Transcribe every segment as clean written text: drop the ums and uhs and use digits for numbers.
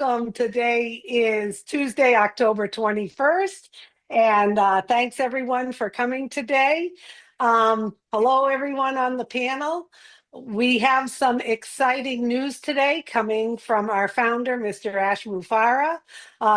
Today is Tuesday, October 21st, and thanks everyone for coming today. Hello, everyone on the panel. We have some exciting news today coming from our founder, Mr. ASHMUFAREH.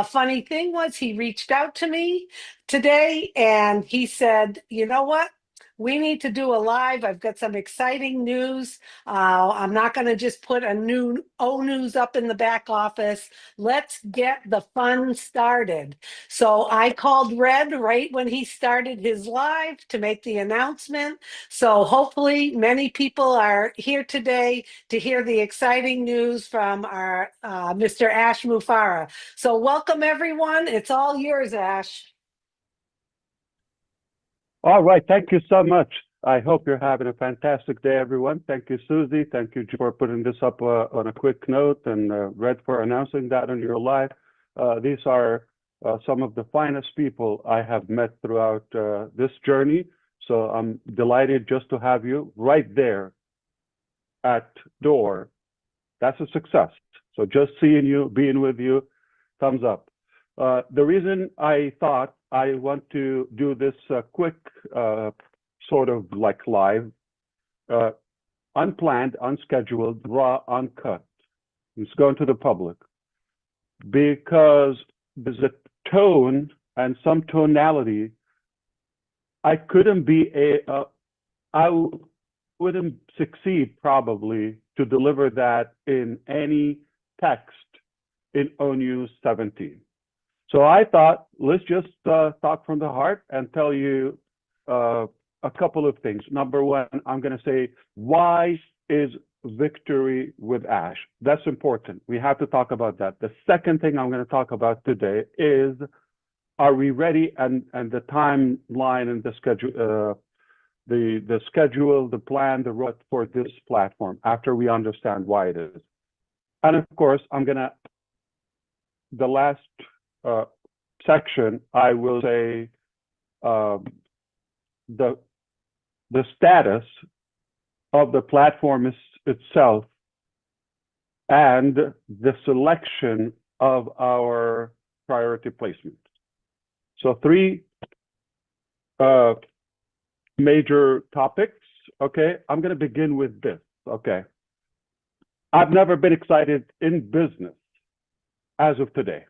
Funny thing was he reached out to me today and he said, you know what? We need to do a live. I've got some exciting news. I'm not going to just put a new news up in the back office. Let's get the fun started. So I called Red right when he started his live to make the announcement. So hopefully many people are here today to hear the exciting news from our Mr. ASHMUFAREH. So welcome everyone. It's all yours, Ash. All right, thank you so much. I hope you're having a fantastic day, everyone. Thank you, Susie. Thank you for putting this up on a quick note, and Red for announcing that on your live. These are some of the finest people I have met throughout this journey. So I'm delighted just to have you right there at door. That's a success. So just seeing you, being with you, thumbs up. The reason I thought I want to do this quick sort of like live, unplanned, unscheduled, raw, uncut. It's going to the public because there's a tone and some tonality. I wouldn't succeed probably to deliver that in any text in ONews 17. So I thought, let's just talk from the heart and tell you a couple of things. Number one, I'm going to say, why is victory with Ash? That's important. We have to talk about that. The second thing I'm going to talk about today is, are we ready? And the timeline and the schedule, the plan, the route for this platform after we understand why it is. And of course, the last section, I will say the status of the platform itself and the selection of our priority placement. So three major topics. Okay, I'm going to begin with this. Okay, I've never been excited in business as of today,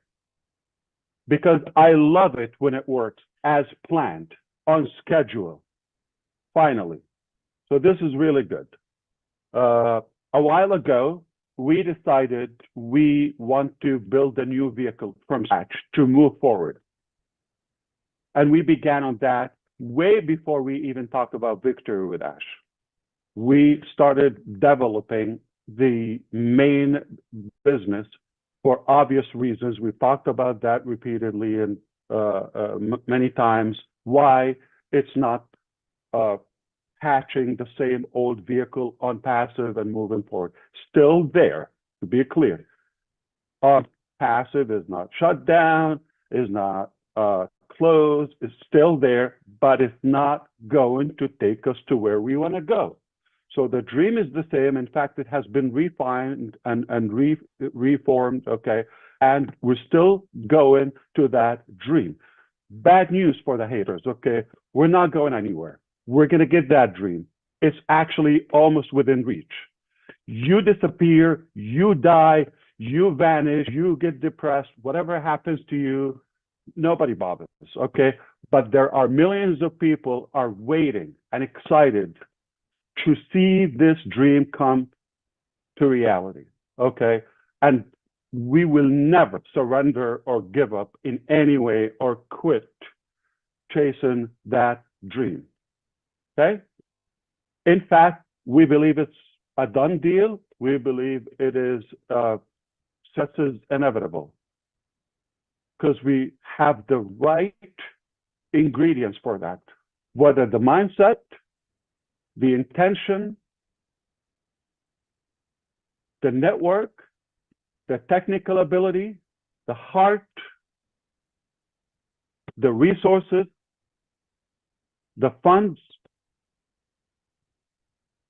because I love it when it works as planned, on schedule, finally. So this is really good. A while ago, we decided we want to build a new vehicle from scratch to move forward. And we began on that way before we even talked about victory with Ash. We started developing the main business for obvious reasons. We've talked about that repeatedly and many times, why it's not hatching the same old vehicle on passive and moving forward. Still there, to be clear. Passive is not shut down, is not closed, it's still there, but it's not going to take us to where we want to go. So the dream is the same. In fact, it has been refined and reformed, okay? And we're still going to that dream. Bad news for the haters, okay? We're not going anywhere. We're going to get that dream. It's actually almost within reach. You disappear, you die, you vanish, you get depressed, whatever happens to you, nobody bothers, okay? But there are millions of people are waiting and excited to see this dream come to reality, okay? And we will never surrender or give up in any way or quit chasing that dream, okay? In fact, we believe it's a done deal. We believe it is success inevitable because we have the right ingredients for that, whether the mindset, the intention, the network, the technical ability, the heart, the resources, the funds,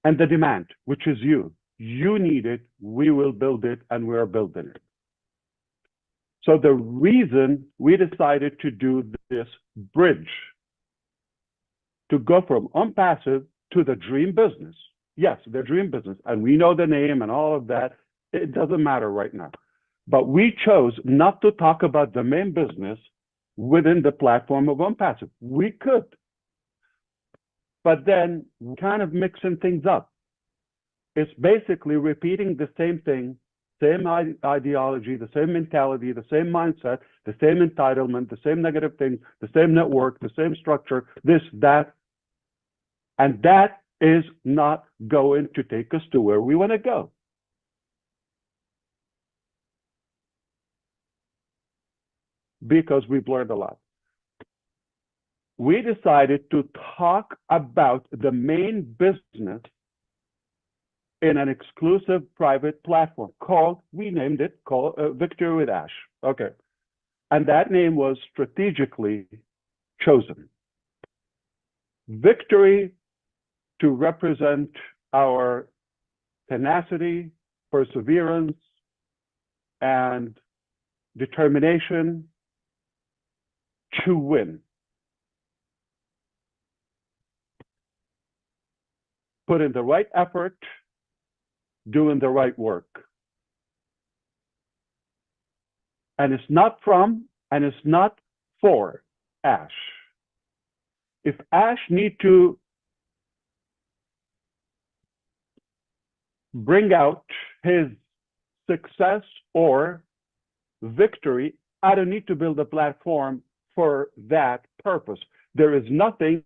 and the demand, which is you. You need it, we will build it, and we're building it. So the reason we decided to do this bridge, to go from ONPASSIVE to the dream business. Yes, the dream business. And we know the name and all of that. It doesn't matter right now. But we chose not to talk about the main business within the platform of ONPASSIVE. We could. But then we're kind of mixing things up. It's basically repeating the same thing, same ideology, the same mentality, the same mindset, the same entitlement, the same negative things, the same network, the same structure, this, that. And that is not going to take us to where we want to go. Because we've learned a lot. We decided to talk about the main business in an exclusive private platform called, we named it, called Victory with Ash. Okay. And that name was strategically chosen. Victory to represent our tenacity, perseverance, and determination to win. Put in the right effort, doing the right work. And it's not from, and it's not for Ash. If Ash need to bring out his success or victory, I don't need to build a platform for that purpose. There is nothing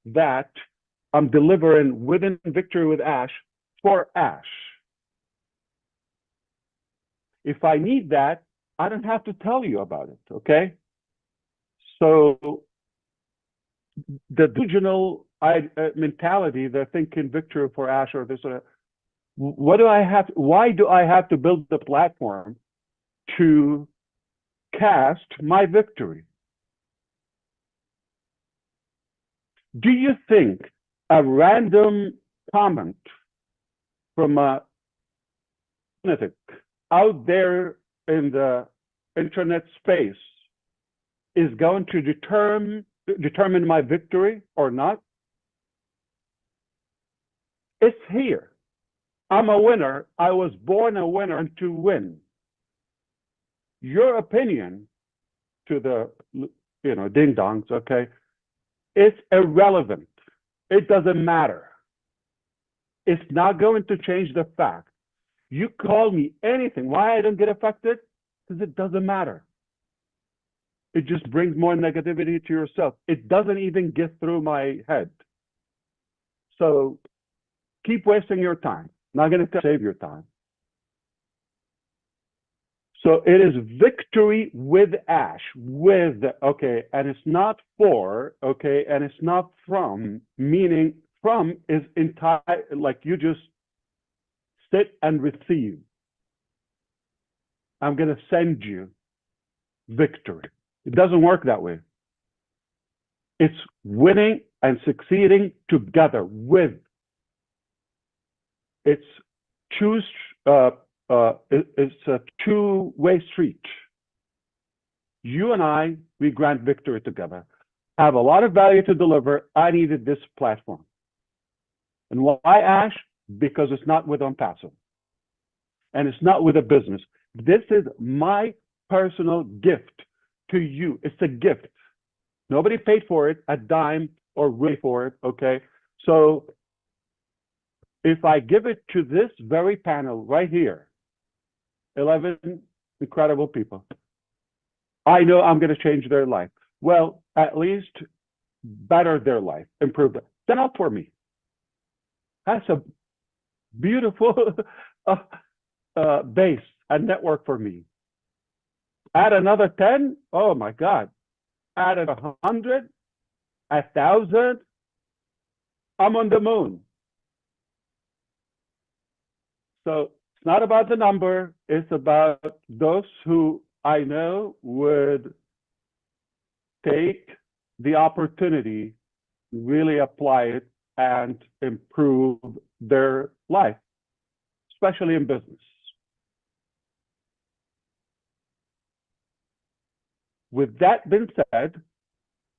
that I'm delivering within Victory with Ash for Ash. If I need that, I don't have to tell you about it, okay? So the delusional mentality, they're thinking victory for Ash or this or that. What do I have? Why do I have to build the platform to cast my victory? Do you think a random comment from a lunatic out there in the internet space is going to determine my victory or not? It's here. I'm a winner. I was born a winner and to win. Your opinion to the, ding-dongs, okay, it's irrelevant. It doesn't matter. It's not going to change the fact. You call me anything. Why I don't get affected? Because it doesn't matter. It just brings more negativity to yourself. It doesn't even get through my head. So keep wasting your time. Not going to save your time. So it is victory with Ash, with, okay, and it's not for, okay, and it's not from, meaning from is entire, like you just sit and receive. I'm going to send you victory. It doesn't work that way. It's winning and succeeding together with. It's it's a two-way street. You and I, we grant victory together. I have a lot of value to deliver. I needed this platform. And why Ash? Because it's not with ONPASSIVE. And it's not with a business. This is my personal gift to you. It's a gift. Nobody paid for it, a dime or really for it, okay? So if I give it to this very panel right here, 11 incredible people, I know I'm going to change their life. Well, at least better their life, improve it. Then up for me. That's a beautiful base and network for me. Add another 10, oh my God. Add 100, 1,000, I'm on the moon. So it's not about the number, it's about those who I know would take the opportunity, really apply it, and improve their life, especially in business. with that being said,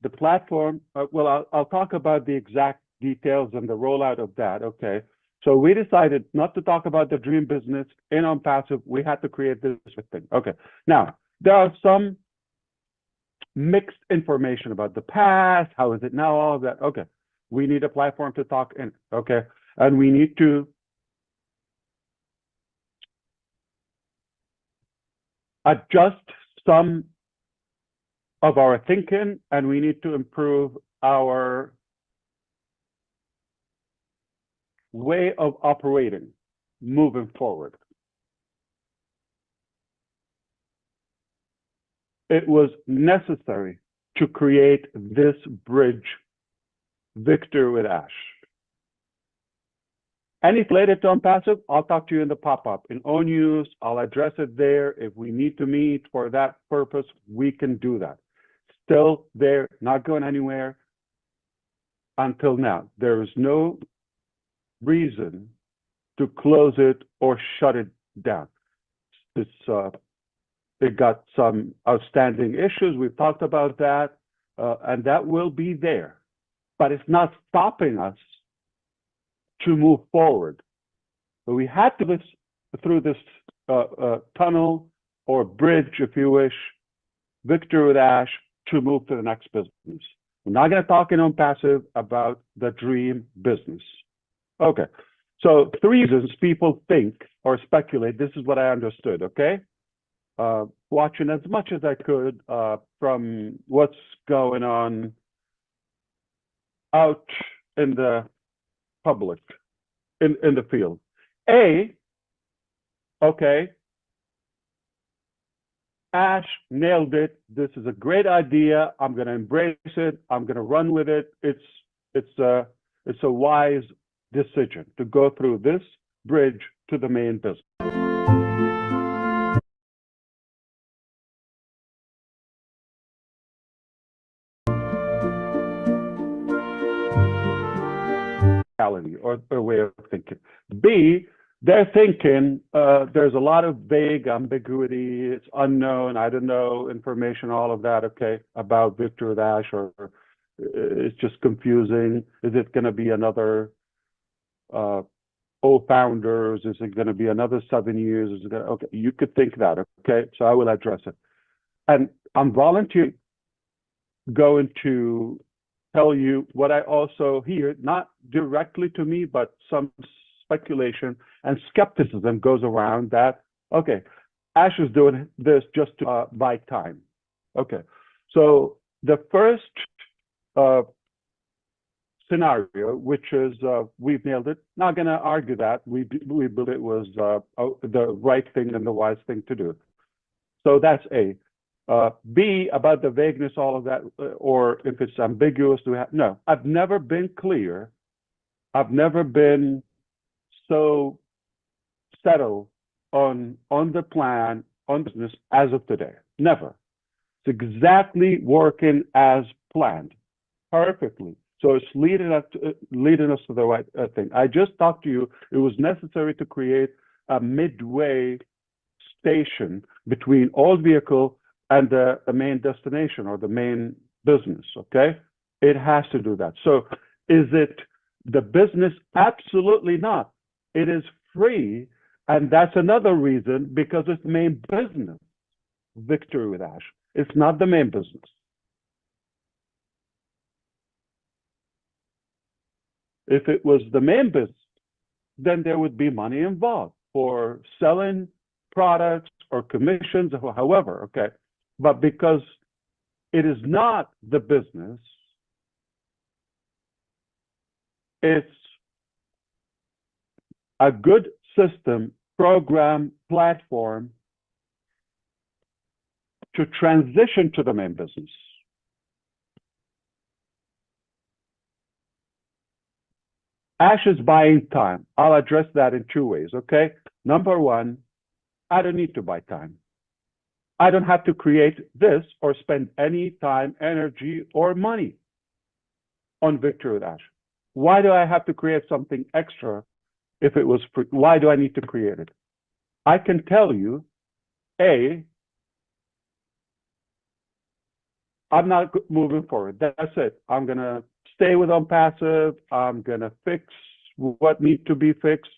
the platform, well, I'll talk about the exact details and the rollout of that, okay? So we decided not to talk about the dream business in OnPassive. We had to create this thing. Okay. Now, there are some mixed information about the past. How is it now? All of that. Okay. We need a platform to talk in. Okay. And we need to adjust some of our thinking, and we need to improve our way of operating moving forward. It was necessary to create this bridge, Victor with Ash. Any related to OnPassive, I'll talk to you in the pop-up. In ONews, I'll address it there. If we need to meet for that purpose, we can do that. Still there, not going anywhere until now. There is no reason to close it or shut it down. It got some outstanding issues. We've talked about that, and that will be there. But it's not stopping us to move forward. So we had to go through this tunnel or bridge, if you wish, Victor with Ash, to move to the next business. We're not going to talk in OnPassive about the dream business. Okay, so 3 reasons people think or speculate. This is what I understood, okay? Watching as much as I could from what's going on out in the public, in the field. Okay, Ash nailed it. This is a great idea. I'm going to embrace it. I'm going to run with it. It's a wise decision to go through this bridge to the main business. Or a way of thinking. B, they're thinking there's a lot of vague ambiguity, it's unknown, I don't know, information, all of that, okay, about Victor with Ash, or it's just confusing. Is it going to be another founders? Is it going to be another 7 years? Is it gonna, okay, you could think that, okay, so I will address it. And I'm volunteering going to tell you what I also hear, not directly to me, but some speculation and skepticism goes around that, okay, Ash is doing this just to buy time. Okay, so the first scenario, which is we've nailed it, not going to argue that, we believe it was the right thing and the wise thing to do. So that's A. B, about the vagueness, all of that, or if it's ambiguous, no, I've never been clear. I've never been so settled on the plan, on business as of today. Never. It's exactly working as planned, perfectly. So it's leading us to the right thing. I just talked to you. It was necessary to create a midway station between all vehicle and the main destination or the main business, okay? It has to do that. So is it the business? Absolutely not. It is free, and that's another reason, because it's main business, Victory with Ash. It's not the main business. If it was the main business, then there would be money involved for selling products or commissions or however, okay? But because it is not the business, it's a good system, program, platform to transition to the main business. Ash is buying time. I'll address that in 2 ways, okay? Number 1, I don't need to buy time. I don't have to create this or spend any time, energy, or money on Victory with Ash. Why do I have to create something extra if it was free? Why do I need to create it? I can tell you, A, I'm not moving forward. That's it. I'm going to stay with ONPASSIVE. I'm going to fix what needs to be fixed.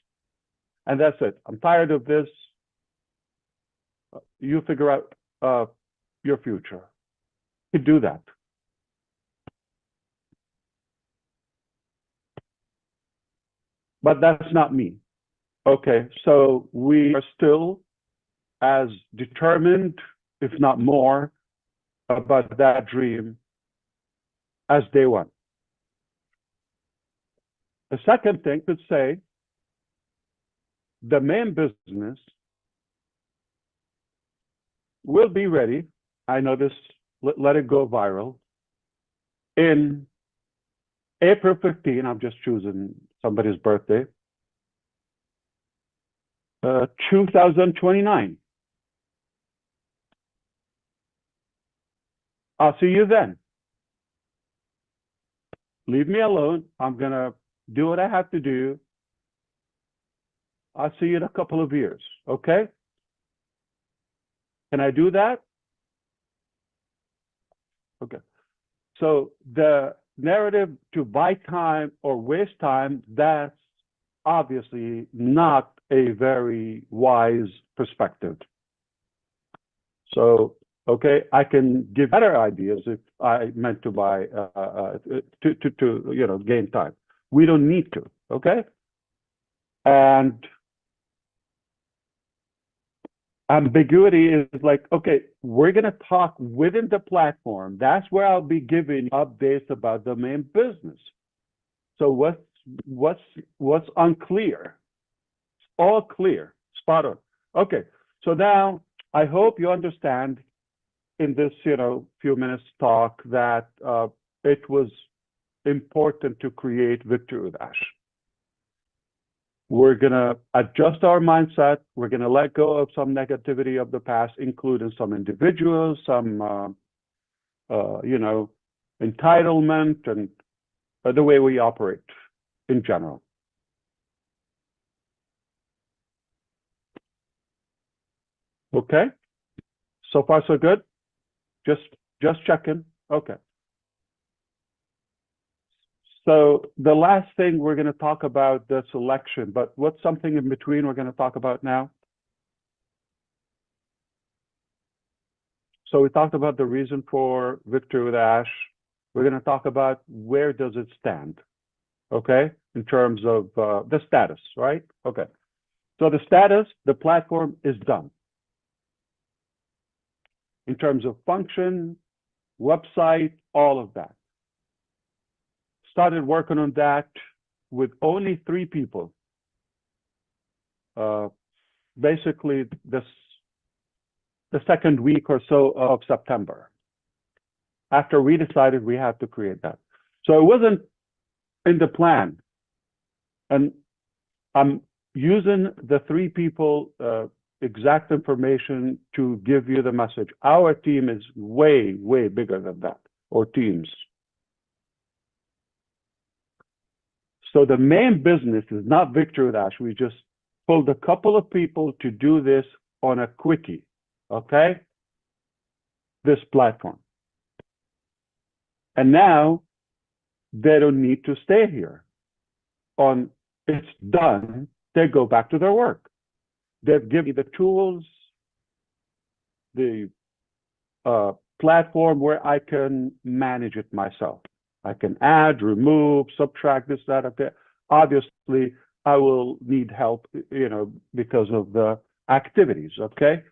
And that's it. I'm tired of this. You figure out your future. You do that. But that's not me. Okay, so we are still as determined, if not more, about that dream as day one. The second thing could say, the main business will be ready. I know this, let it go viral. In April 15, I'm just choosing somebody's birthday, 2029. I'll see you then. Leave me alone. I'm going to do what I have to do. I'll see you in a couple of years, okay? Can I do that? Okay. So the narrative to buy time or waste time, that's obviously not a very wise perspective. So, okay, I can give better ideas if I meant to buy, to gain time. We don't need to, okay? And ambiguity is like, okay, we're going to talk within the platform. That's where I'll be giving updates about the main business. So what's unclear? It's all clear, spot on. Okay, so now I hope you understand in this, few minutes talk that it was important to create Victory with Ash. We're going to adjust our mindset. We're going to let go of some negativity of the past, including some individuals, some, entitlement, and the way we operate in general. Okay? So far, so good? Just checking. Okay. So the last thing we're going to talk about the selection, but what's something in between we're going to talk about now? So we talked about the reason for Victory with Ash. We're going to talk about where does it stand, okay, in terms of the status, right? Okay. So the status, the platform is done. In terms of function, website, all of that. Started working on that with only 3 people. Basically, the second week or so of September, after we decided we had to create that. So it wasn't in the plan. And I'm using the 3 people exact information to give you the message. Our team is way, way bigger than that, or teams. So the main business is not Victory with Ash. We just pulled a couple of people to do this on a quickie, okay? This platform. And now they don't need to stay here. It's done, they go back to their work. They've given me the tools, the platform where I can manage it myself. I can add, remove, subtract this, that, okay. Obviously, I will need help, because of the activities, okay?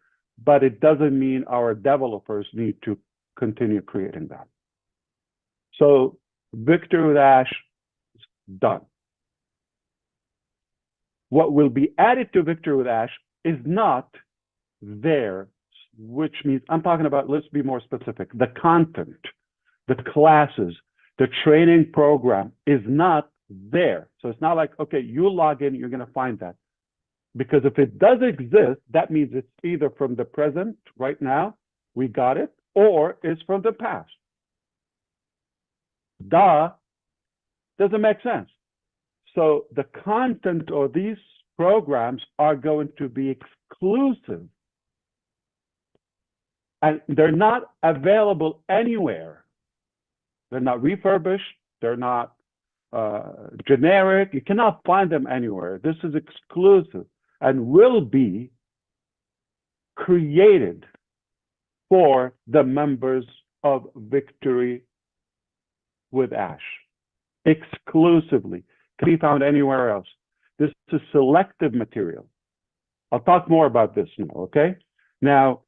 But it doesn't mean our developers need to continue creating that. So Victory with Ash is done. What will be added to Victory with Ash is not there, which means, I'm talking about, let's be more specific, the content, the classes, the training program is not there. So it's not like, okay, you log in, you're going to find that. Because if it does exist, that means it's either from the present, right now, we got it, or it's from the past. Doesn't make sense. So the content of these programs are going to be exclusive And they're not available anywhere. They're not refurbished. They're not generic. You cannot find them anywhere. This is exclusive and will be created for the members of Victory with Ash. Exclusively. Can be found anywhere else. This is selective material. I'll talk more about this now, okay? Now,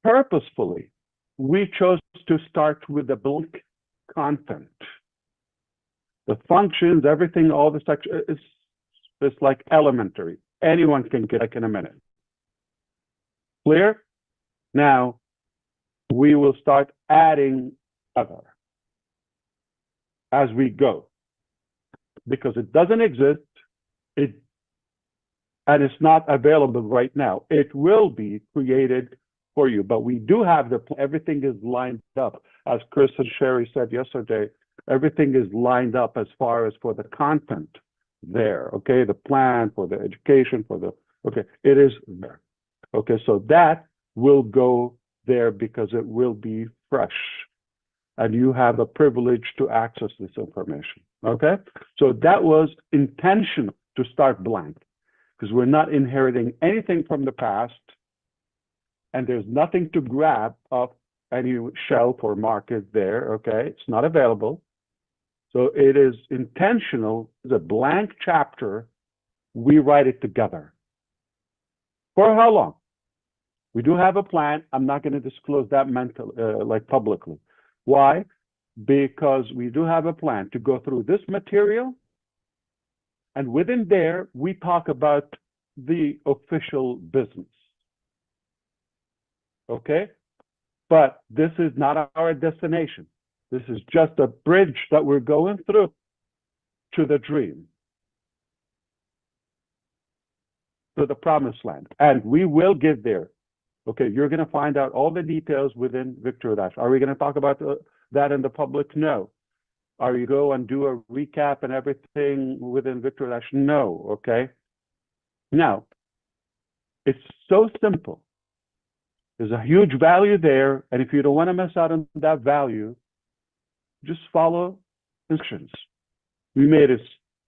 purposefully, we chose to start with the blank content. The functions, everything, all the section is like elementary. Anyone can get like in a minute. Clear? Now, we will start adding other as we go, because it doesn't exist, and it's not available right now. It will be created for you, but we do have everything is lined up. As Chris and Sherry said yesterday, everything is lined up as far as for the content there, okay? The plan for the education, okay, it is there. Okay, so that will go there because it will be fresh. And you have a privilege to access this information, okay? So that was intentional to start blank, because we're not inheriting anything from the past, and there's nothing to grab off any shelf or market there, okay? It's not available. So it is intentional, it's a blank chapter, we write it together. For how long? We do have a plan. I'm not going to disclose that publicly. Why? Because we do have a plan to go through this material, and within there, we talk about the official business. Okay? But this is not our destination. This is just a bridge that we're going through to the dream, to the promised land. And we will get there. Okay, you're going to find out all the details within Victory Dash. Are we going to talk about that in the public? No. Are you go and do a recap and everything within Victory Dash? No, okay? Now, it's so simple. There's a huge value there, and if you don't want to miss out on that value, just follow instructions. We made it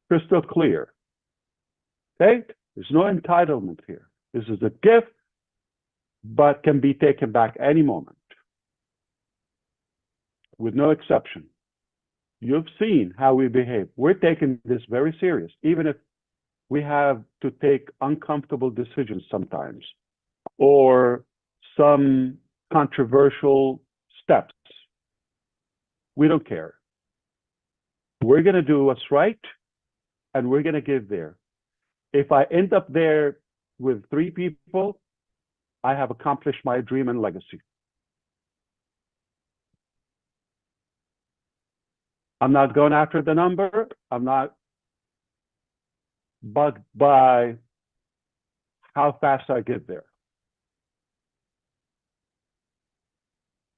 crystal clear. Okay? There's no entitlement here. This is a gift, but can be taken back any moment, with no exception. You've seen how we behave. We're taking this very serious, even if we have to take uncomfortable decisions sometimes, or some controversial steps. We don't care. We're going to do what's right, and we're going to get there. If I end up there with 3 people, I have accomplished my dream and legacy. I'm not going after the number. I'm not bugged by how fast I get there.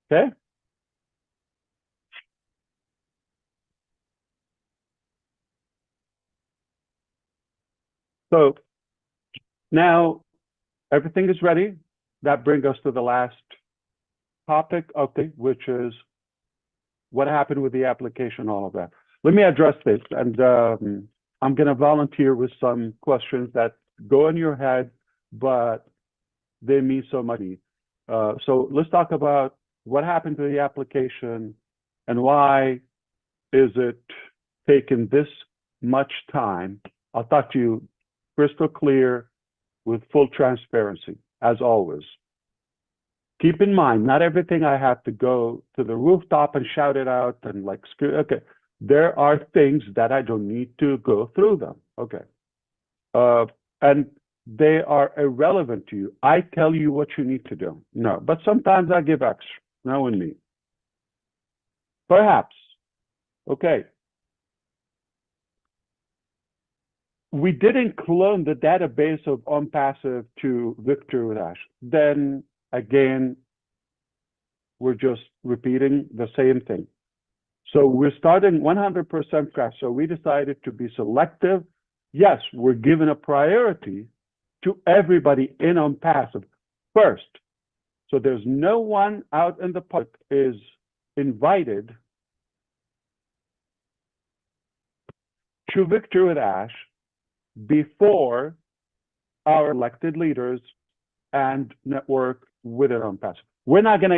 Okay? So now everything is ready. That brings us to the last topic, okay, which is what happened with the application, all of that. Let me address this, and I'm going to volunteer with some questions that go in your head, but they mean so much. So let's talk about what happened to the application and why is it taking this much time. I'll talk to you crystal clear with full transparency, as always. Keep in mind, not everything I have to go to the rooftop and shout it out and like, okay, there are things that I don't need to go through them, okay. And they are irrelevant to you. I tell you what you need to do. No, but sometimes I give extra, knowing me. Perhaps, okay. We didn't clone the database of ONPASSIVE to Victory Dash. Then again, we're just repeating the same thing. So we're starting 100% fresh. So we decided to be selective. Yes, we're giving a priority to everybody in ONPASSIVE, first. So there's no one out in the public is invited to Victory with Ash before our elected leaders and network with it on passive. We're not going to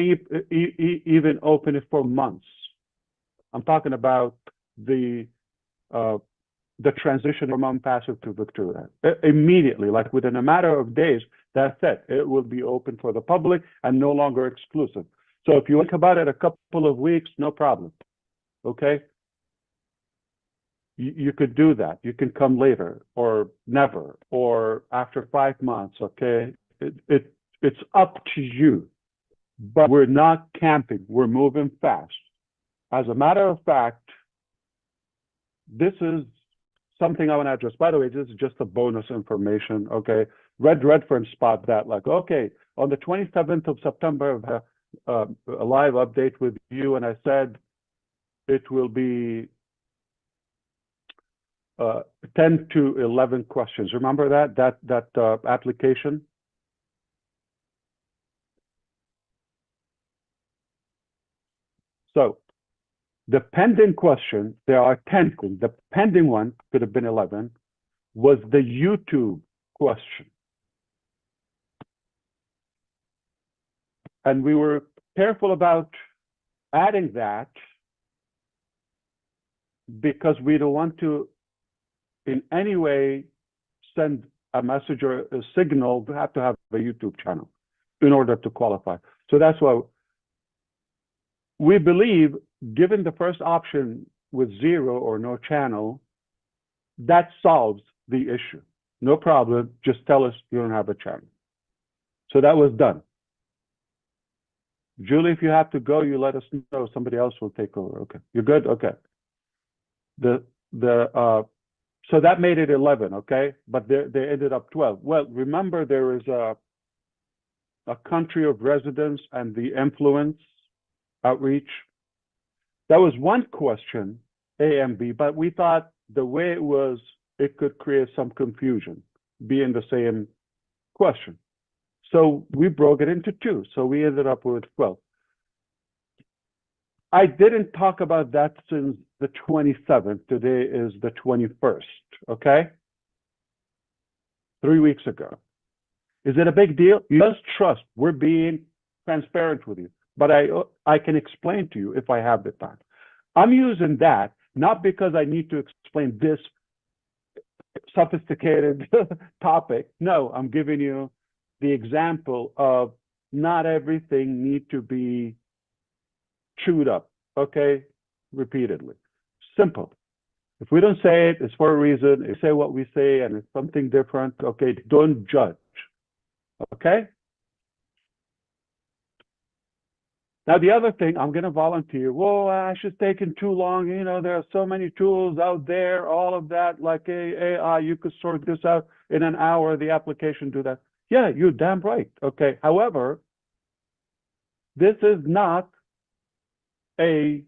even open it for months. I'm talking about the transition from ONPASSIVE to Victory. Immediately, like within a matter of days, that's it. It will be open for the public and no longer exclusive. So if you think about it a couple of weeks, no problem. Okay? You could do that. You can come later or never or after 5 months. Okay? It's up to you. But we're not camping. We're moving fast. As a matter of fact, this is something I want to address. By the way, this is just a bonus information, okay? Red Redfern spot that, like, okay, on the 27th of September, a live update with you, and I said it will be 10 to 11 questions. Remember that application? So the pending question, there are 10. The pending one could have been 11, was the YouTube question. And we were careful about adding that because we don't want to in any way send a message or a signal to have a YouTube channel in order to qualify. So that's why we believe, given the first option with 0 or no channel, that solves the issue. No problem, just tell us you don't have a channel. So that was done. Julie, if you have to go, you let us know. Somebody else will take over. Okay, you're good? Okay. So that made it 11, okay? But they ended up 12. Well, remember there is a country of residence and the influence outreach. That was one question, A and B, but we thought the way it was, it could create some confusion, being the same question. So we broke it into 2. So we ended up with 12. I didn't talk about that since the 27th. Today is the 21st, okay? 3 weeks ago. Is it a big deal? You just trust. We're being transparent with you. But I can explain to you if I have the time. I'm using that not because I need to explain this sophisticated topic. No, I'm giving you the example of not everything need to be chewed up, okay, repeatedly. Simple. If we don't say it, it's for a reason. If we say what we say and it's something different, okay, don't judge, okay? Now, the other thing, I'm going to volunteer. Whoa, Ash, it's taking too long. You know, there are so many tools out there, all of that, like AI, you could sort this out in an hour, the application do that. Yeah, you're damn right. Okay. However, this is not a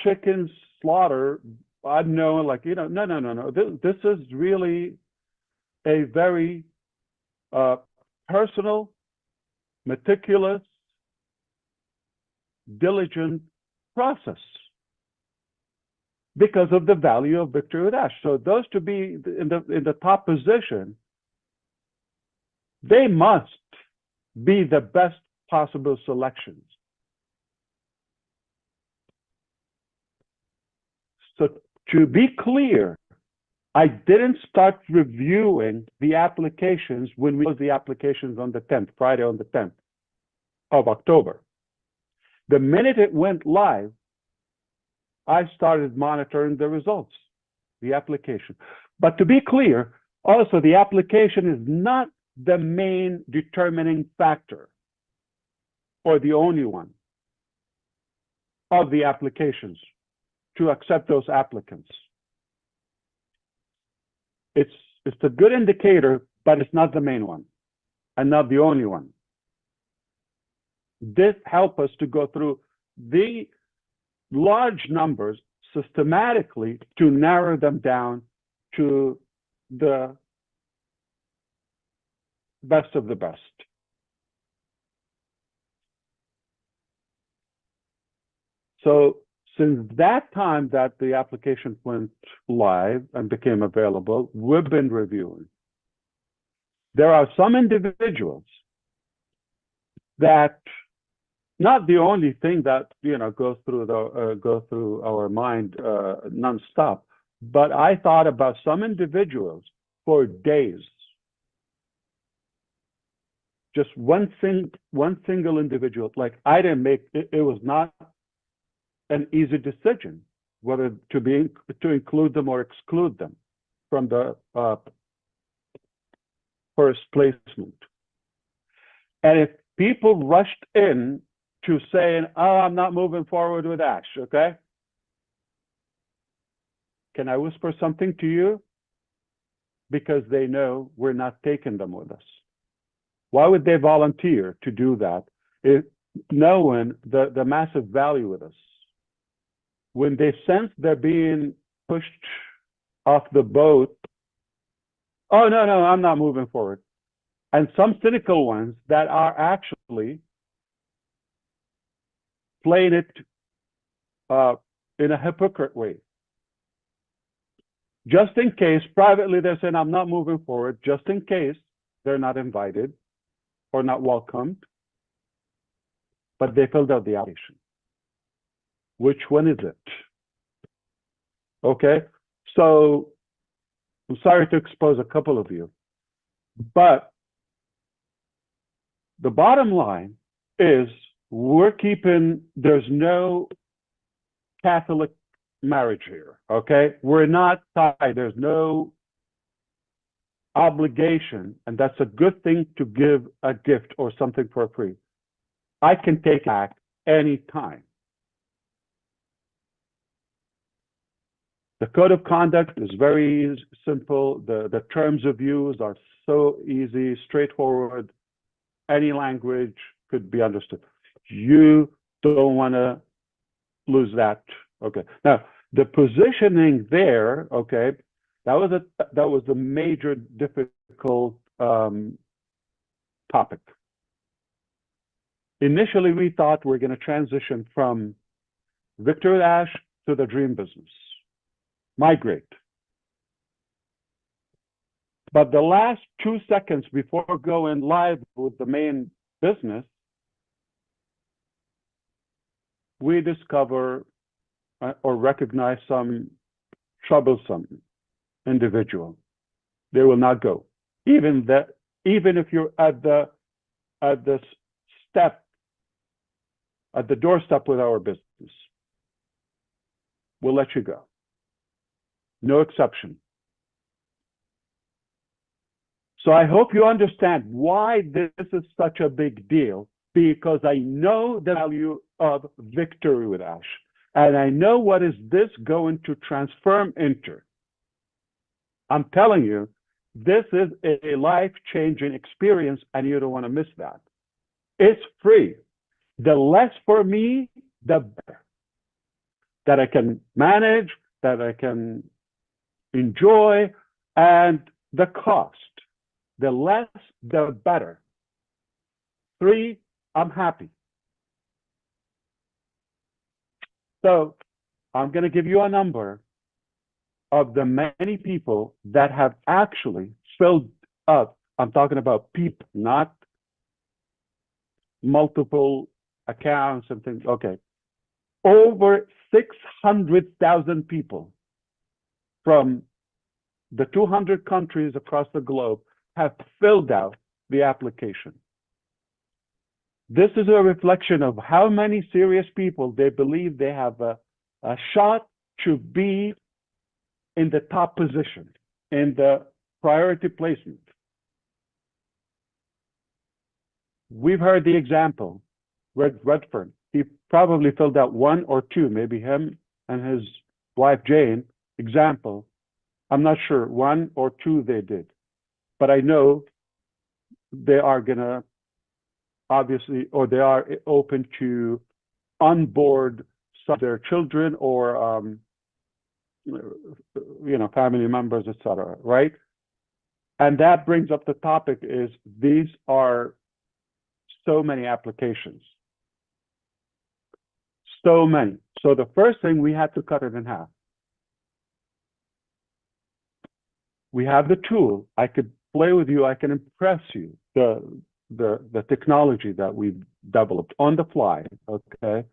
chicken slaughter. I know, like, you know, no. This is really a very personal, meticulous, diligent process because of the value of Victory with Ash. So those to be in the top position, they must be the best possible selections. So to be clear, I didn't start reviewing the applications when we closed the applications on the 10th, Friday on the 10th of October. The minute it went live, I started monitoring the results, the application. But to be clear, also the application is not the main determining factor or the only one of the applications to accept those applicants. It's a good indicator, but it's not the main one and not the only one. This helps us to go through the large numbers systematically to narrow them down to the best of the best. So since that time that the application went live and became available, we've been reviewing. There are some individuals that, not the only thing that goes through our mind nonstop, but I thought about some individuals for days. Just one single individual. Like, I didn't make it. It was not an easy decision whether to include them or exclude them from the first placement. And if people rushed in to saying, "Oh, I'm not moving forward with ASH," okay? Can I whisper something to you? Because they know we're not taking them with us. Why would they volunteer to do that, knowing the massive value with us? When they sense they're being pushed off the boat, "Oh, no, I'm not moving forward." And some cynical ones that are actually playing it in a hypocrite way. Just in case, privately, they're saying, "I'm not moving forward," just in case they're not invited or not welcomed, but they filled out the application. Which one is it? Okay, so I'm sorry to expose a couple of you, but the bottom line is there's no Catholic marriage here, okay? We're not tied. There's no obligation, and that's a good thing to give a gift or something for free. I can take it back anytime. The code of conduct is very simple. The terms of use are so easy, straightforward. Any language could be understood. You don't want to lose that. Okay. Now, the positioning there, okay, that was a major difficult topic. Initially, we thought we're going to transition from Victor with ASH to the dream business. Migrate. But the last 2 seconds before going live with the main business, we discover or recognize some troublesome individual. They will not go. Even if you're at the doorstep with our business, we'll let you go. No exception. So I hope you understand why this is such a big deal, because I know the value of victory with ASH, and I know what is this going to transform into. I'm telling you, this is a life-changing experience, and you don't want to miss that. It's free. The less for me, the better. That I can manage, that I can enjoy, and the cost. The less, the better. 3, I'm happy. So I'm going to give you a number of the many people that have actually filled up. I'm talking about people, not multiple accounts and things. Okay. Over 600,000 people from the 200 countries across the globe have filled out the application. This is a reflection of how many serious people they believe they have a shot to be in the top position, in the priority placement. We've heard the example, Redfern. He probably filled out 1 or 2, maybe him and his wife Jane, example. I'm not sure, 1 or 2 they did. But I know they are gonna, obviously, or they are open to onboard some of their children or family members, etc. Right? And that brings up the topic is these are so many applications. so many. So the first thing, we had to cut it in half. We have the tool. I could play with you. I can impress you. The technology that we've developed on the fly. Okay.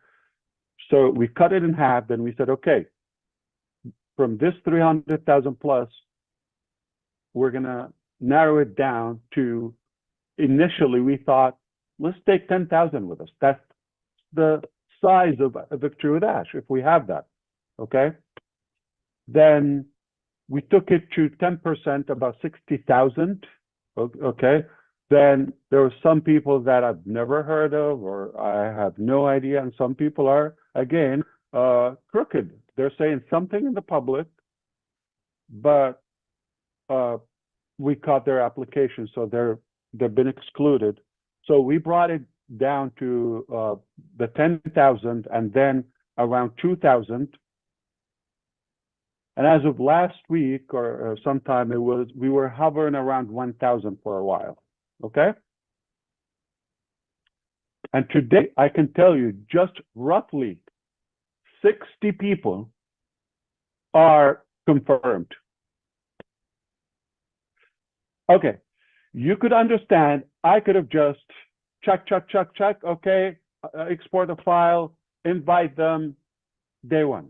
So we cut it in half. Then we said, okay, from this 300,000 plus, we're gonna narrow it down to. Initially, we thought, let's take 10,000 with us. That's the size of a victory with Ash, if we have that. Okay. Then we took it to 10%, about 60,000. Okay. Then there were some people that I've never heard of, or I have no idea. And some people are, again, crooked. They're saying something in the public, but we caught their application. So they've been excluded. So we brought it down to the 10,000 and then around 2,000. And as of last week or sometime, we were hovering around 1,000 for a while. Okay. And today I can tell you just roughly 60 people are confirmed. Okay. You could understand, I could have just check. Okay. Export a file, invite them, day one.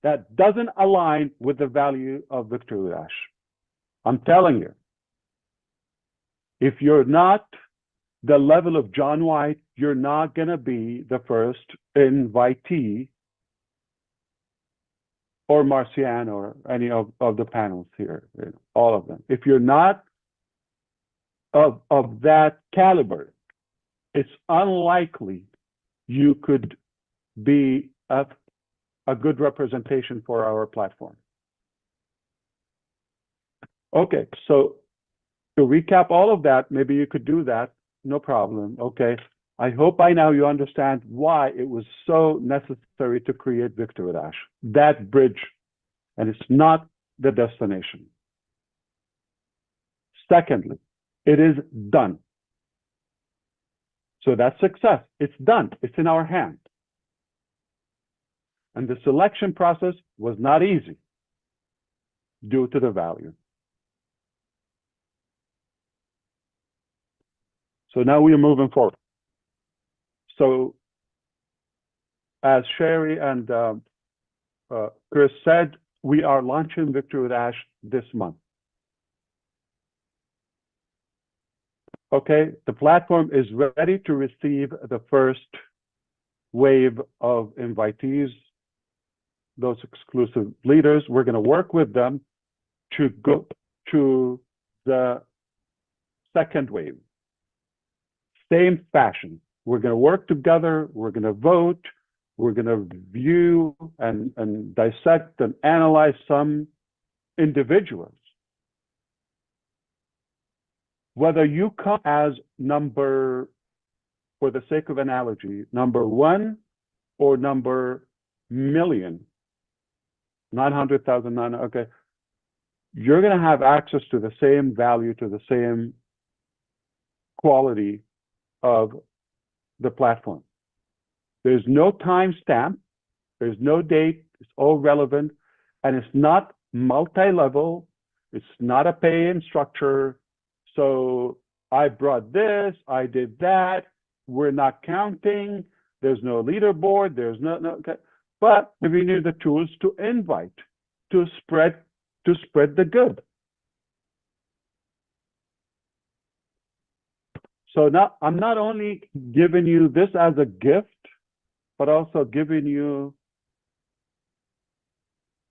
That doesn't align with the value of Victory with Ash. I'm telling you, if you're not the level of John White, you're not going to be the first invitee or Marcian or any of the panels here, all of them. If you're not of that caliber, it's unlikely you could be a good representation for our platform. Okay, so to recap all of that, maybe you could do that, no problem. Okay, I hope by now you understand why it was so necessary to create Victory with Ash, that bridge, and it's not the destination. Secondly, it is done. So that's success. It's done. It's in our hand. And the selection process was not easy due to the value. So now we are moving forward. So as Sherry and Chris said, we are launching Victory with Ash this month. Okay, the platform is ready to receive the first wave of invitees, those exclusive leaders. We're going to work with them to go to the second wave. Same fashion. We're going to work together. We're going to vote. We're going to view and dissect and analyze some individuals. Whether you come as number, for the sake of analogy, number 1 or number million, 900,000, okay, you're going to have access to the same value, to the same quality of the platform. There's no timestamp, there's no date, it's all relevant, and it's not multi-level, it's not a pay-in structure. So I brought this, I did that, we're not counting, there's no leaderboard, there's no okay. But we need the tools to invite, to spread the good. So now I'm not only giving you this as a gift, but also giving you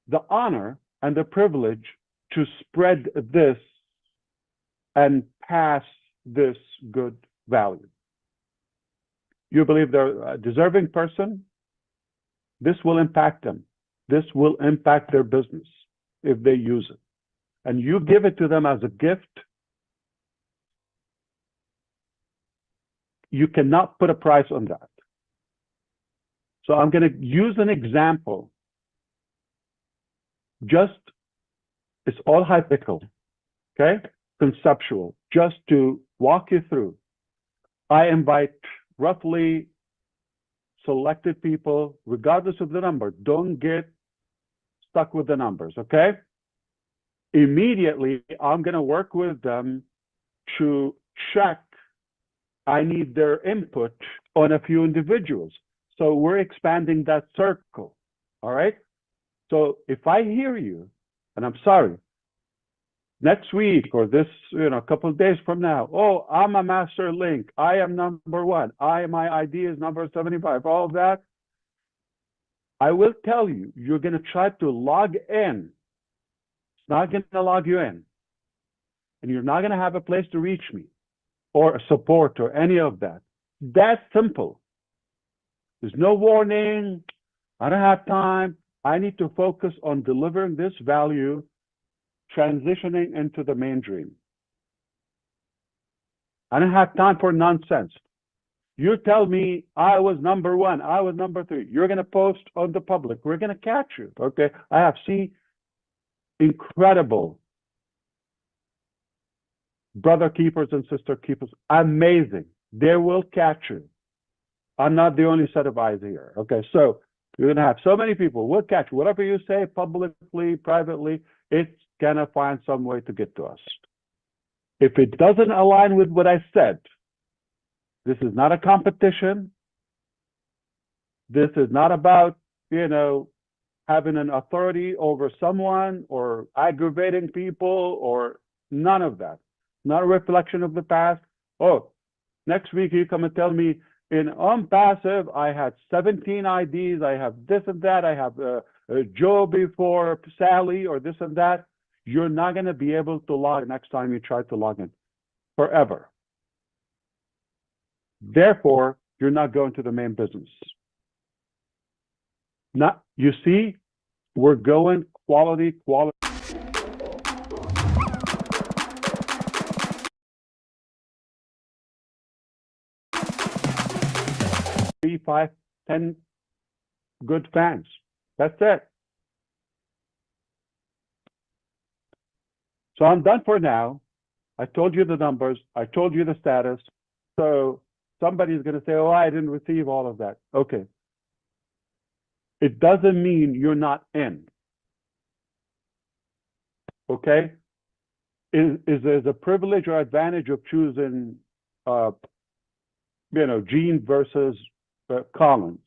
the honor and the privilege to spread this and pass this good value. You believe they're a deserving person? This will impact them. This will impact their business if they use it. And you give it to them as a gift. You cannot put a price on that. So I'm going to use an example. It's all hypothetical, okay? Conceptual, just to walk you through. I invite roughly selected people, regardless of the number. Don't get stuck with the numbers, okay? Immediately, I'm going to work with them to check. I need their input on a few individuals. So we're expanding that circle, all right? So if I hear you, and I'm sorry, next week or this, a couple of days from now, oh, I'm a master link. I am number one. My ID is number 75. All of that. I will tell you, you're going to try to log in. It's not going to log you in. And you're not going to have a place to reach me or support or any of that. That's simple. There's no warning. I don't have time. I need to focus on delivering this value, transitioning into the mainstream. I don't have time for nonsense. You tell me I was number one, I was number three. You're going to post on the public. We're going to catch you, okay? I have seen incredible brother keepers and sister keepers. Amazing. They will catch you. I'm not the only set of eyes here, okay? So you're going to have so many people. We'll catch you. Whatever you say publicly, privately, it's going to find some way to get to us. If it doesn't align with what I said, this is not a competition. This is not about, having an authority over someone or aggravating people or none of that. Not a reflection of the past. Oh, next week you come and tell me in ONPASSIVE, I had 17 IDs. I have this and that. I have Joe before Sally or this and that. You're not going to be able to log next time you try to log in forever. Therefore, you're not going to the main business. You see, we're going quality. 3, 5, 10 good fans. That's it. So I'm done for now. I told you the numbers. I told you the status. So somebody's going to say, oh, I didn't receive all of that. Okay. It doesn't mean you're not in. Okay? Is there a privilege or advantage of choosing, Gene versus Collins?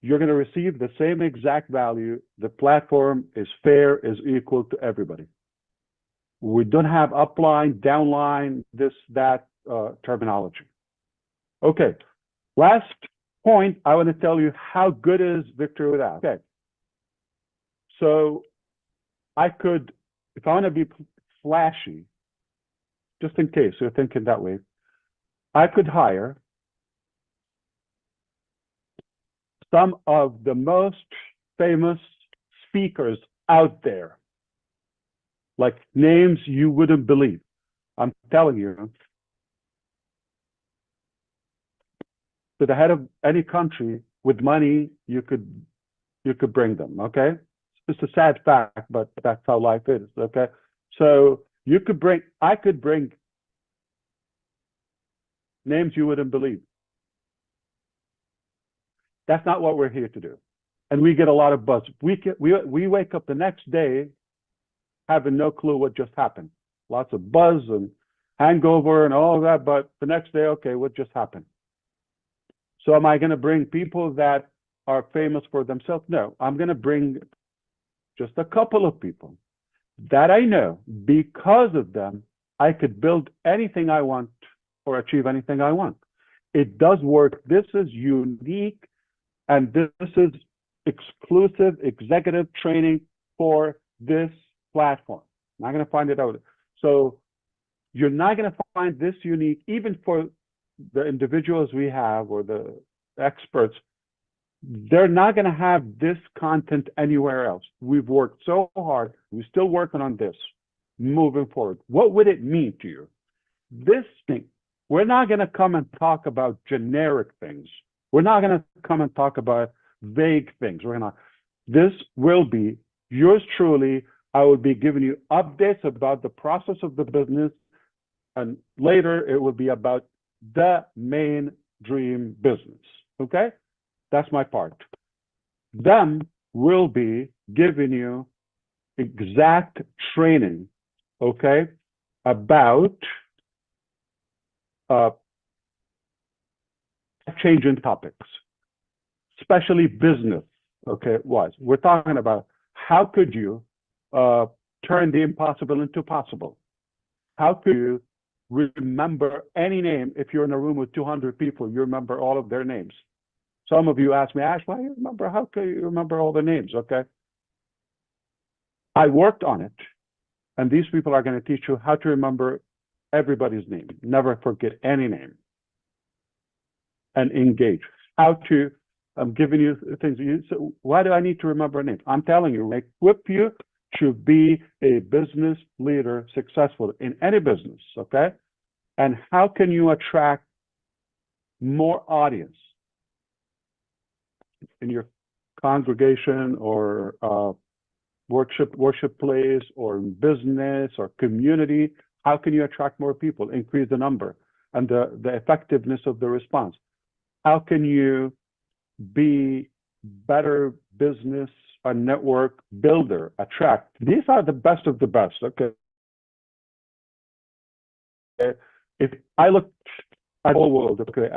You're going to receive the same exact value. The platform is fair, is equal to everybody. We don't have upline, downline, this, that terminology. Okay. Last point, I want to tell you how good is Victory Without. Okay. So I could, if I want to be flashy, just in case you're thinking that way, I could hire some of the most famous speakers out there, like names you wouldn't believe. I'm telling you, to the head of any country with money, you could bring them, okay? It's a sad fact, but that's how life is, okay? So I could bring names you wouldn't believe. That's not what we're here to do. And we get a lot of buzz. We wake up the next day having no clue what just happened. Lots of buzz and hangover and all of that, but the next day, okay, what just happened? So am I going to bring people that are famous for themselves? No, I'm going to bring just a couple of people that I know. Because of them, I could build anything I want or achieve anything I want. It does work. This is unique, and this is exclusive executive training for this platform. I'm not going to find it out. So you're not going to find this unique, even for the individuals we have or the experts. They're not going to have this content anywhere else. We've worked so hard. We're still working on this moving forward. What would it mean to you? This thing, we're not going to come and talk about generic things. We're not going to come and talk about vague things. This will be yours truly. I will be giving you updates about the process of the business, And later it will be about the main dream business. Okay? That's my part. Them will be giving you exact training, okay, about changing topics, especially business, okay, wise. We're talking about how could you turn the impossible into possible? How could you remember any name? If you're in a room with 200 people, you remember all of their names. Some of you ask me, Ash, why do you remember? How can you remember all the names? Okay. I worked on it, and these people are going to teach you how to remember everybody's name. Never forget any name. And engage. How to, I'm giving you things. So why do I need to remember a name? I'm telling you, equip you to be a business leader, successful in any business, okay? And how can you attract more audience in your congregation or worship place or business or community? How can you attract more people, increase the number and the effectiveness of the response? How can you be better business a network builder, attract? These are the best of the best, okay? If I looked at the whole world, okay,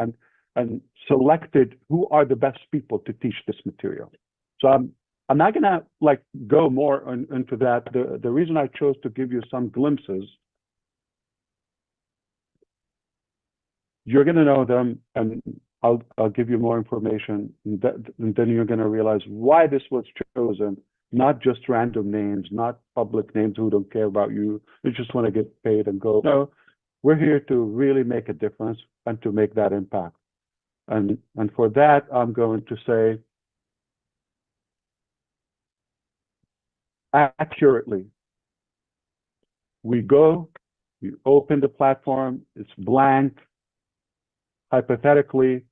and selected who are the best people to teach this material. So I'm not gonna like go more into that. The reason I chose to give you some glimpses, you're gonna know them, and I'll give you more information, and then you're gonna realize why this was chosen. Not just random names, not public names who don't care about you. They just want to get paid and go. No, we're here to really make a difference and to make that impact. And for that, I'm going to say accurately. We go, we open the platform, it's blank. Hypothetically,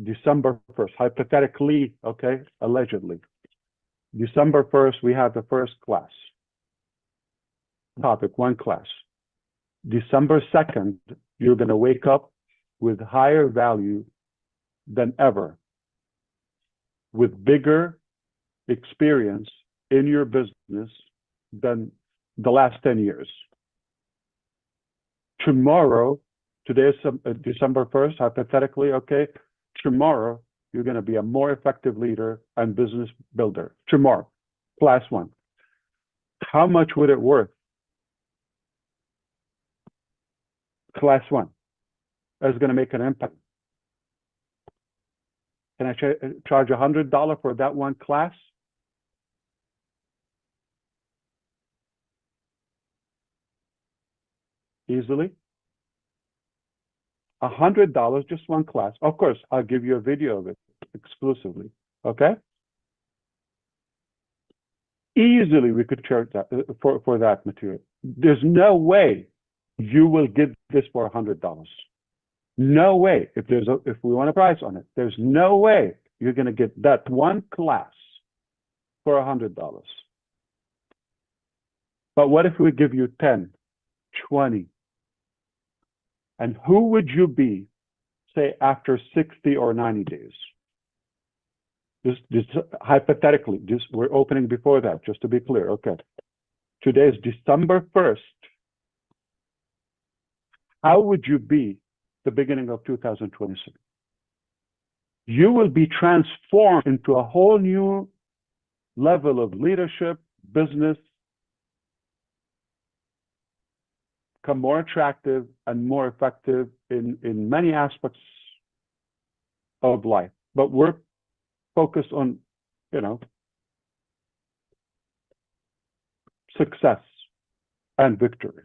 December 1st, hypothetically, okay, allegedly. December 1st, we have the first class. Topic, one class. December 2nd, you're going to wake up with higher value than ever, with bigger experience in your business than the last 10 years. Tomorrow, today is December 1st, hypothetically, okay, tomorrow, you're going to be a more effective leader and business builder. Tomorrow, class one. How much would it worth? Class one. That's going to make an impact. Can I charge $100 for that one class? Easily. $100, just one class. Of course, I'll give you a video of it exclusively. Okay? Easily, we could charge that for that material. There's no way you will get this for $100. No way. If we want a price on it, there's no way you're going to get that one class for $100. But what if we give you 10, 20? And who would you be, say, after 60 or 90 days? Just hypothetically, we're opening before that, just to be clear. Okay. Today is December 1st. How would you be the beginning of 2026? You will be transformed into a whole new level of leadership, business, become more attractive and more effective in many aspects of life. But we're focused on, success and victory.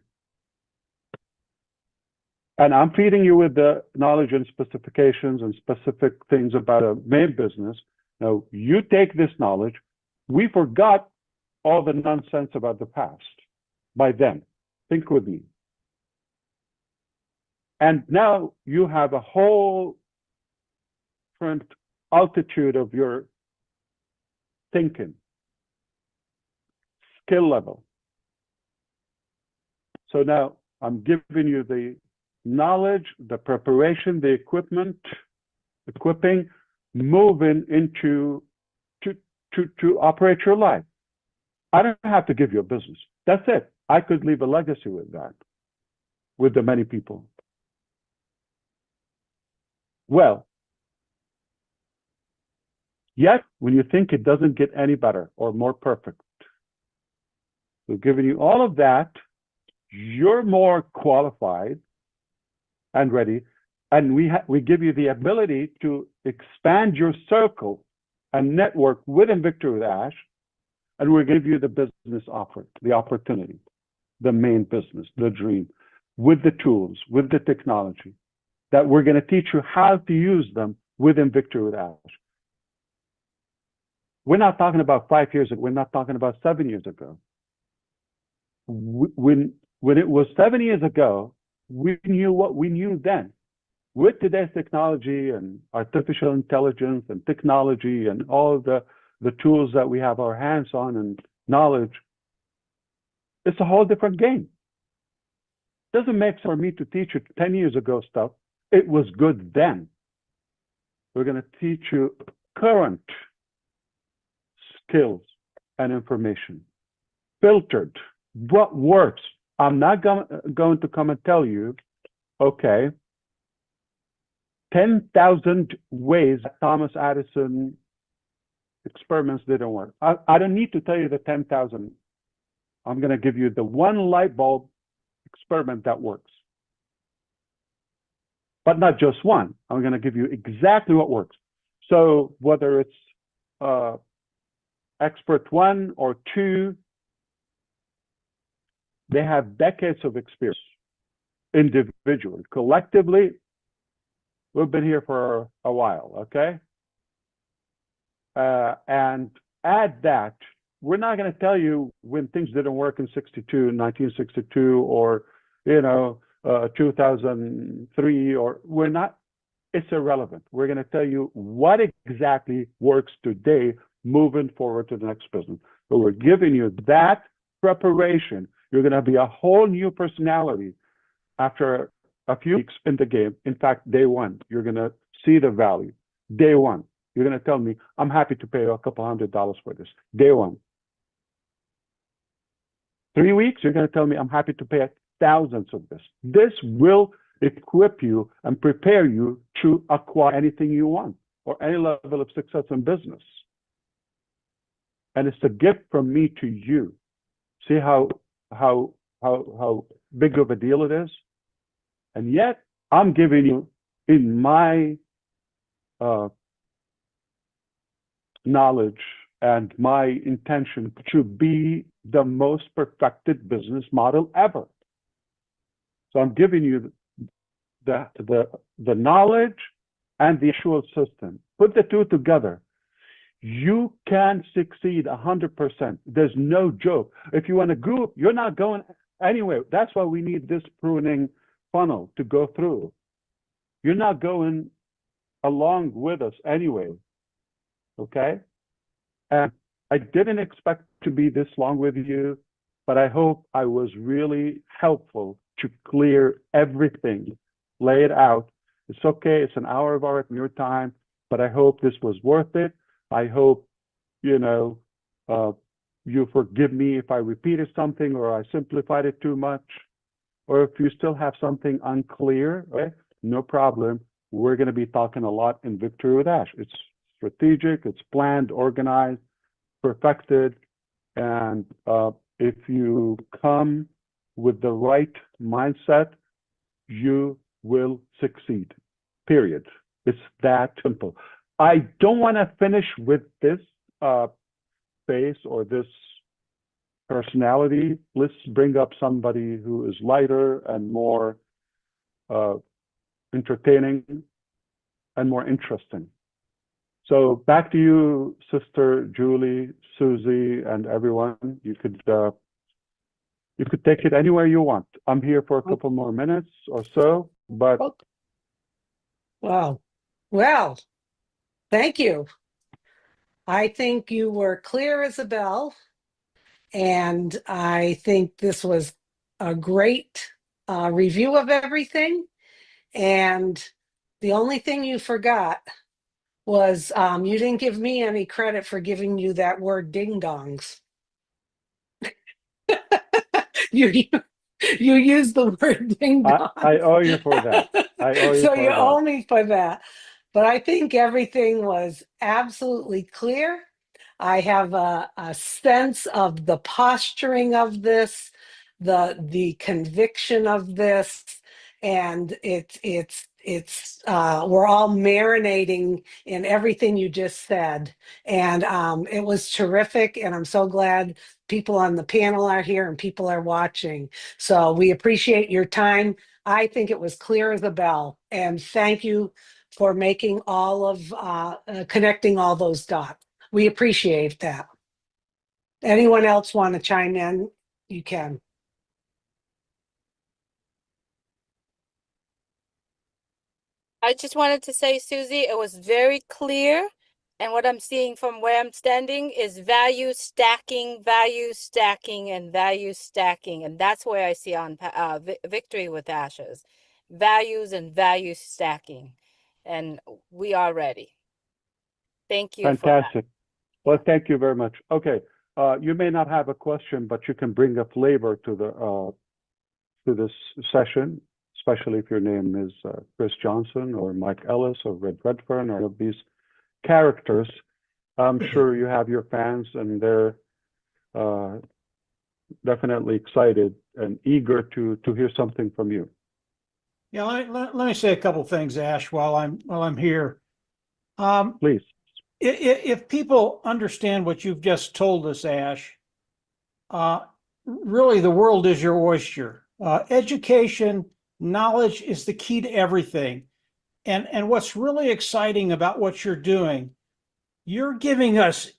And I'm feeding you with the knowledge and specifications and specific things about a main business. Now, you take this knowledge. We forgot all the nonsense about the past by then. Think with me. And now you have a whole different altitude of your thinking, skill level. So now I'm giving you the knowledge, the preparation, the equipping, moving into to operate your life. I don't have to give you a business. That's it. I could leave a legacy with that, with the many people. Well, yet when you think it doesn't get any better or more perfect, we've given you all of that, you're more qualified and ready, and we give you the ability to expand your circle and network within Victory with Ash, and we'll give you the business offer, the opportunity, the main business, the dream, with the tools, with the technology, that we're going to teach you how to use them within Victory with Ash. We're not talking about 5 years ago. We're not talking about 7 years ago. When it was 7 years ago, we knew what we knew then. With today's technology and artificial intelligence and technology and all the tools that we have our hands on and knowledge, it's a whole different game. It doesn't make sense for me to teach you 10 years ago stuff. It was good then. We're going to teach you current skills and information, filtered, what works. I'm not going to come and tell you, okay, 10,000 ways that Thomas Edison experiments didn't work. I don't need to tell you the 10,000. I'm going to give you the one light bulb experiment that works. But not just one. I'm going to give you exactly what works. So whether it's expert 1 or 2, they have decades of experience individually. Collectively, we've been here for a while, okay? And add that, we're not going to tell you when things didn't work in 1962, or, 2003, or we're not, it's irrelevant. We're going to tell you what exactly works today, moving forward to the next business. So we're giving you that preparation. You're going to be a whole new personality after a few weeks in the game. In fact, day one, you're going to see the value. Day one, you're going to tell me, I'm happy to pay a couple $100 for this. Day one. 3 weeks, you're going to tell me, I'm happy to pay thousands of this. This will equip you and prepare you to acquire anything you want or any level of success in business. And it's a gift from me to you. See how big of a deal it is? And yet, I'm giving you, in my knowledge and my intention, to be the most perfected business model ever. So I'm giving you the knowledge and the actual system. Put the two together. You can succeed 100%. There's no joke. If you want to group, you're not going anywhere. That's why we need this pruning funnel to go through. You're not going along with us anyway. Okay? And I didn't expect to be this long with you, but I hope I was really helpful to clear everything, lay it out. It's okay. It's an hour of your time, but I hope this was worth it. I hope, you forgive me if I repeated something or I simplified it too much, or if you still have something unclear, okay, no problem. We're going to be talking a lot in Victory with Ash. It's strategic, it's planned, organized, perfected, and if you come with the right mindset, you will succeed, period. It's that simple. I don't want to finish with this face or this personality. Let's bring up somebody who is lighter and more entertaining and more interesting. So back to you, Sister Julie, Susie, and everyone. You could take it anywhere you want. I'm here for a couple more minutes or so, but wow. Well, thank you. I think you were clear as a bell, and I think this was a great review of everything. And the only thing you forgot was you didn't give me any credit for giving you that word ding dongs. you you used the word ding dongs. I owe you for that. I owe you So for you that. owe me for that. But I think everything was absolutely clear. I have a sense of the posturing of this, the conviction of this, and it's we're all marinating in everything you just said, and it was terrific. And I'm so glad people on the panel are here and people are watching. So we appreciate your time. I think it was clear as a bell, and thank you for making all of connecting all those dots. We appreciate that. Anyone else want to chime in? You can. I just wanted to say, Susie, it was very clear. And what I'm seeing from where I'm standing is value stacking, and value stacking. And that's where I see on victory with ashes, values and value stacking. And we are ready. Thank you. Fantastic. Well, Yeah. thank you very much. Okay, you may not have a question, but you can bring a flavor to this session, especially if your name is Chris Johnson or Mike Ellis or Red Redfern or any of these characters. I'm sure you have your fans, and they're definitely excited and eager to hear something from you. Yeah, let me say a couple things, Ash, while I'm here. Please. If people understand what you've just told us, Ash, really the world is your oyster. Education, knowledge is the key to everything. And what's really exciting about what you're doing, you're giving us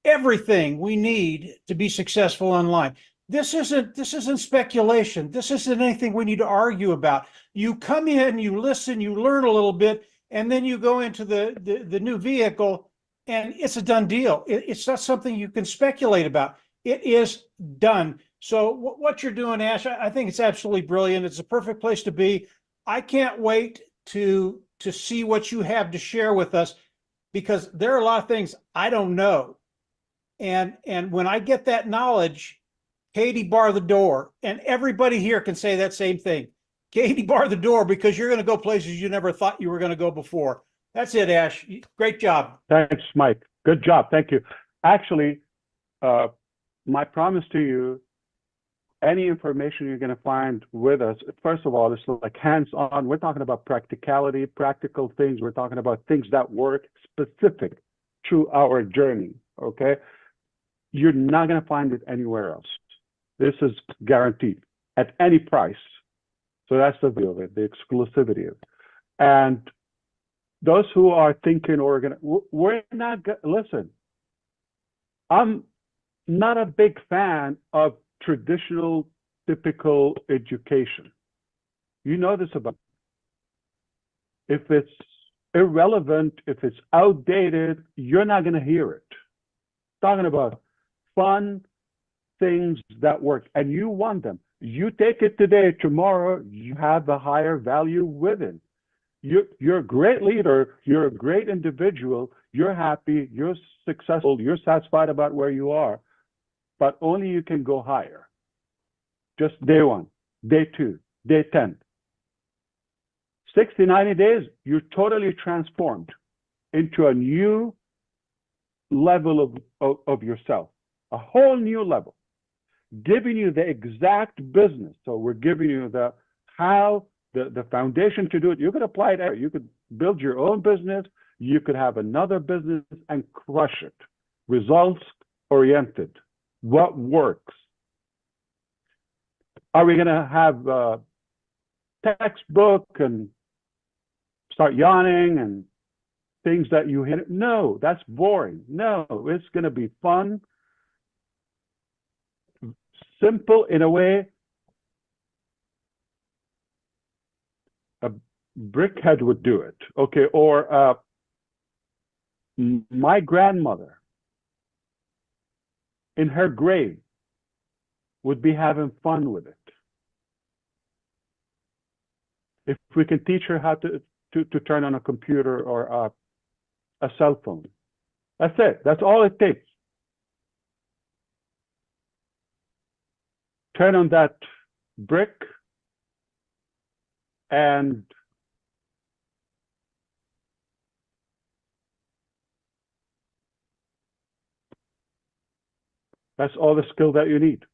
everything we need to be successful online. This isn't speculation. This isn't anything we need to argue about. You come in, you listen, you learn a little bit, and then you go into the new vehicle, and it's a done deal. It's not something you can speculate about. It is done. So what you're doing, Ash, I think it's absolutely brilliant. It's a perfect place to be. I can't wait to see what you have to share with us, because there are a lot of things I don't know. And when I get that knowledge, Katie, bar the door. And everybody here can say that same thing. Katie, bar the door, because you're going to go places you never thought you were going to go before. That's it, Ash. Great job. Thanks, Mike. Good job. Thank you. Actually, my promise to you, any information you're going to find with us, first of all, it's like hands-on. We're talking about practicality, practical things. We're talking about things that work specific to our journey, okay? You're not going to find it anywhere else. This is guaranteed at any price. So that's the view of it, the exclusivity of it. And those who are thinking we're not, listen, I'm not a big fan of traditional, typical education. You know this about me. If it's irrelevant, if it's outdated, you're not going to hear it. Talking about fun things that work, and you want them. You take it today, tomorrow, you have a higher value within. You're a great leader, you're a great individual, you're happy, you're successful, you're satisfied about where you are, but only you can go higher. Just day one, day two, day 10. 60, 90 days, you're totally transformed into a new level of yourself, a whole new level, giving you the exact business. So we're giving you the foundation to do it. You could apply it there. You could build your own business. You could have another business and crush it. Results oriented. What works? Are we going to have a textbook and start yawning and things that you hit? No, that's boring. No, it's going to be fun, simple in a way a brickhead would do it. Okay, or my grandmother in her grave would be having fun with it. if we can teach her how to turn on a computer or a cell phone. That's it. That's all it takes. Turn on that brick and that's all the skill that you need.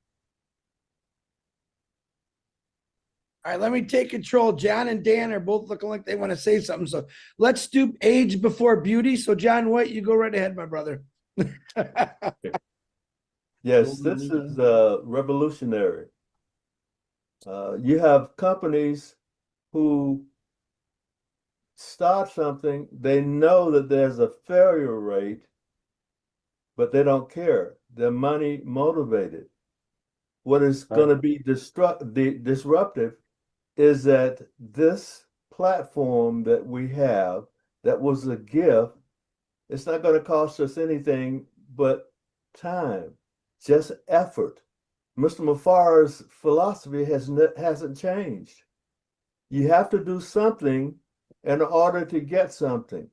All right, let me take control. John and Dan are both looking like they want to say something. So let's do age before beauty. So John White, you go right ahead, my brother. Yes, this is revolutionary. You have companies who start something, they know that there's a failure rate, but they don't care. They're money motivated. What is going to be disruptive is that this platform that we have, that was a gift, it's not going to cost us anything but time, just effort. Mr. Mufareh's philosophy hasn't changed. You have to do something in order to get something.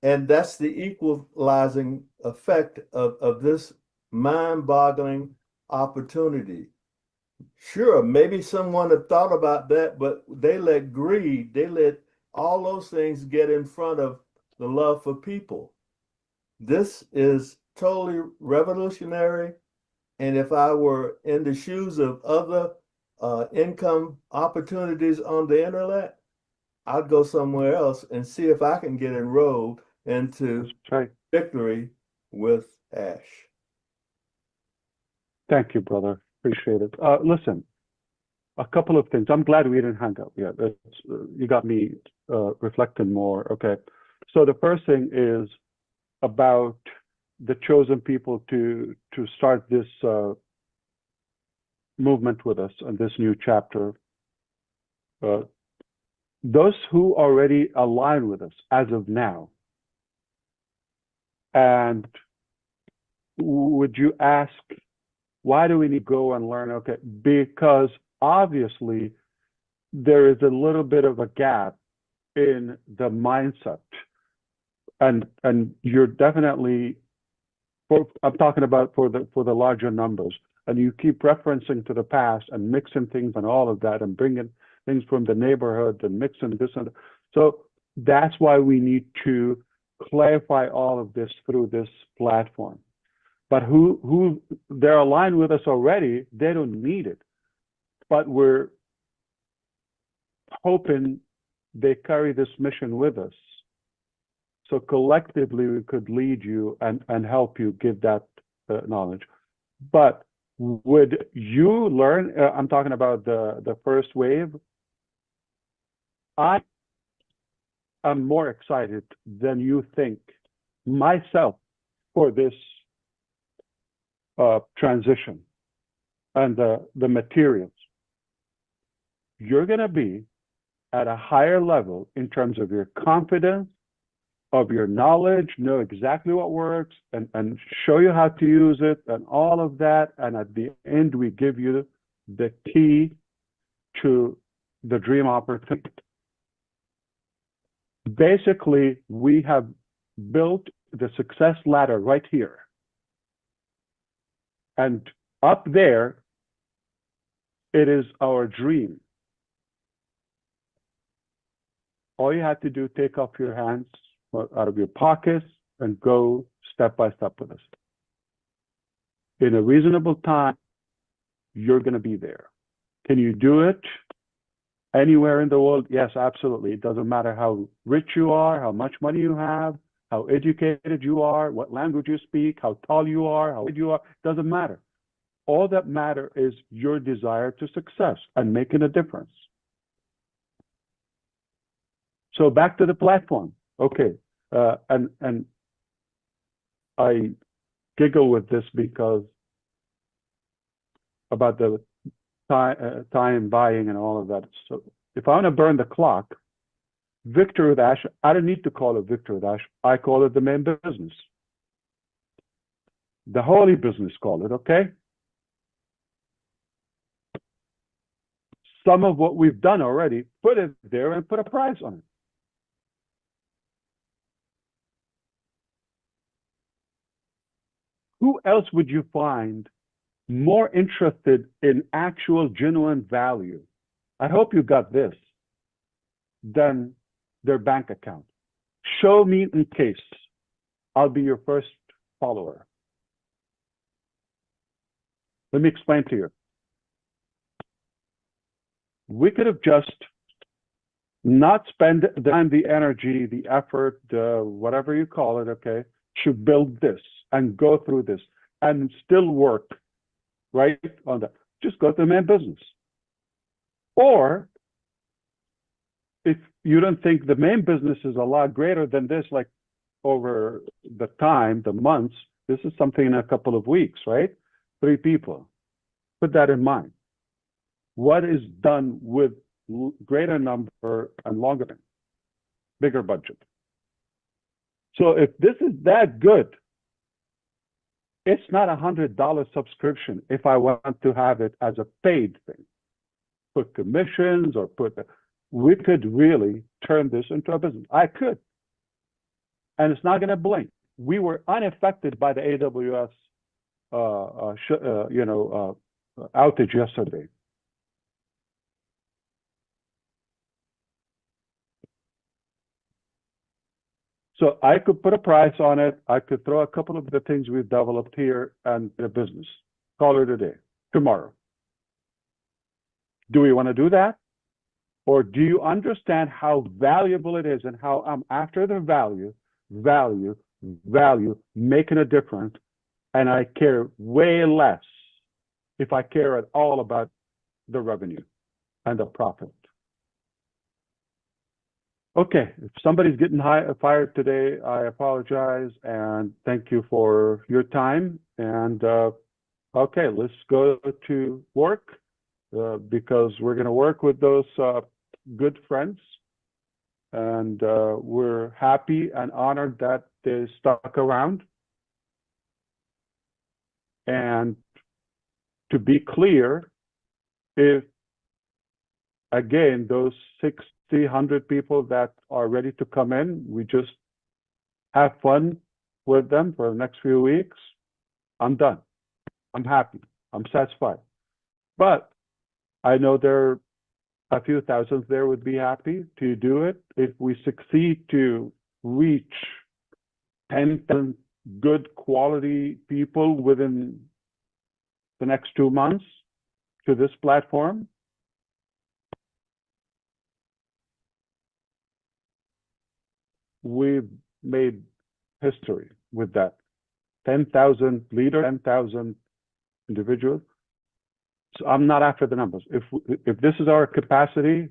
And that's the equalizing effect of this mind-boggling opportunity. Sure, maybe someone had thought about that, but they let greed, they let all those things get in front of the love for people. This is totally revolutionary. And if I were in the shoes of other income opportunities on the internet, I'd go somewhere else and see if I can get enrolled into Victory with Ash. Thank you, brother. Appreciate it. Listen, a couple of things. I'm glad we didn't hang up yet. You got me reflecting more. Okay. So the first thing is about the chosen people to start this movement with us and this new chapter. Those who already align with us as of now, and would you ask, why do we need to go and learn? Okay, because obviously there is a little bit of a gap in the mindset, and you're definitely, I'm talking about for the larger numbers, and you keep referencing to the past and mixing things and all of that and bringing things from the neighborhood and mixing this and so that's why we need to clarify all of this through this platform. But who they're aligned with us already, they don't need it. But we're hoping they carry this mission with us. So collectively, we could lead you and help you give that knowledge. But would you learn, I'm talking about the first wave, I am more excited than you think myself for this transition and the materials. You're going to be at a higher level in terms of your confidence, of your knowledge, know exactly what works, and show you how to use it and all of that. And at the end, we give you the key to the dream opportunity. Basically, we have built the success ladder right here. And up there, it is our dream. All you have to do, take off your hands out of your pockets and go step by step with us. In a reasonable time, you're going to be there. Can you do it anywhere in the world? Yes, absolutely. It doesn't matter how rich you are, how much money you have, how educated you are, what language you speak, how tall you are, how big you are. It doesn't matter. All that matters is your desire to success and making a difference. So back to the platform. Okay, and I giggle with this because about the time buying and all of that. So if I want to burn the clock, Victory with Ash, I don't need to call it Victory with Ash. I call it the main business. The holy business, call it, okay? some of what we've done already, put it there and put a price on it. Who else would you find more interested in actual genuine value? I hope you got this, than their bank account. Show me in case. I'll be your first follower. Let me explain to you. We could have just not spent the time, the energy, the effort, whatever you call it, okay, to build this and go through this and still work right on that. Just go to the main business. Or if you don't think the main business is a lot greater than this, like over the time, the months, this is something in a couple of weeks, right? 3 people. Put that in mind. What is done with greater number and longer, bigger budget? So if this is that good, it's not $100 subscription if I want to have it as a paid thing. Put commissions or we could really turn this into a business. I could. And it's not going to blink. We were unaffected by the AWS outage yesterday. So I could put a price on it. I could throw a couple of the things we've developed here and the business. Call it a day, tomorrow. Do we want to do that? Or do you understand how valuable it is and how I'm after the value, making a difference, and I care way less if I care at all about the revenue and the profit. Okay, if somebody's getting fired today, I apologize and thank you for your time. And okay, let's go to work because we're going to work with those good friends. And we're happy and honored that they stuck around. And to be clear, if again, those 100 people that are ready to come in, we just have fun with them for the next few weeks, I'm done. I'm happy. I'm satisfied. But I know there are a few thousands there would be happy to do it. If we succeed to reach 10,000 good quality people within the next 2 months to this platform, we've made history with that. 10,000 leaders, 10,000 individuals. So I'm not after the numbers. If this is our capacity,